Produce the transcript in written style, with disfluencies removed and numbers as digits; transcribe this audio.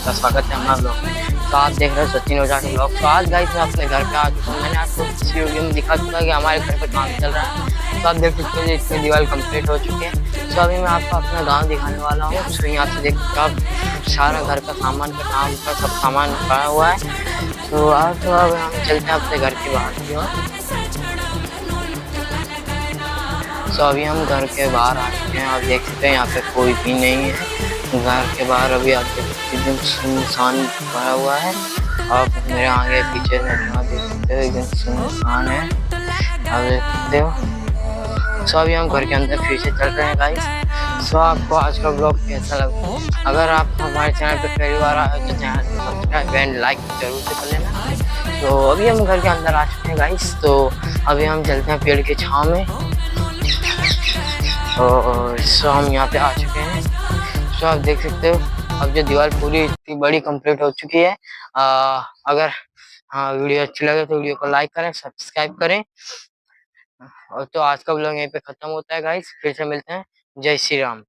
आपका स्वागत है हमारे ब्लॉग में। तो आप देख रहे हो सचिन ओझा के ब्लॉग। तो आज गाइस मैं अपने घर पे आ चुका हूँ। मैंने आपको पिछली वीडियो में दिखा चुका कि हमारे घर पे काम चल रहा है। तो आप देख सकते हो इतनी दीवार कंप्लीट हो चुकी है। तो अभी मैं आपको अपना गाँव दिखाने वाला हूँ। तो यहाँ से देख सकते हो आप सारा घर का सामान का काम का सब सामान पड़ा हुआ है। तो आज तो अब हम चलते हैं अपने घर के बाहर की ओर। तो अभी हम घर के बाहर आ चुके हैं। आप देख सकते हैं यहाँ पे कोई भी नहीं है। घर के बाहर अभी आप देख सकते एकदम सुनसान पड़ा हुआ है। आप मेरे आगे पीछे देख सकते हो एकदम सुनसान है, आप देख सकते हो। सो अभी हम घर के अंदर फिर से चल रहे हैं गाइस। सो आपको आज का ब्लॉग कैसा लगा? अगर आप हमारे चैनल पर पहली बार आए तो चैनल को सब्सक्राइब एंड लाइक जरूर से कर लेना। तो अभी हम घर के अंदर आ चुके हैं गाइस। तो अभी हम चलते हैं पेड़ की छाँव में। और सो हम यहाँ पे आ चुके हैं। सो आप देख सकते हो अब जो दीवार पूरी इतनी बड़ी कंप्लीट हो चुकी है। अगर हाँ वीडियो अच्छी लगे तो वीडियो को लाइक करें, सब्सक्राइब करें। और तो आज का ब्लॉग यहीं पे खत्म होता है गाइस। फिर से मिलते हैं। जय श्री राम।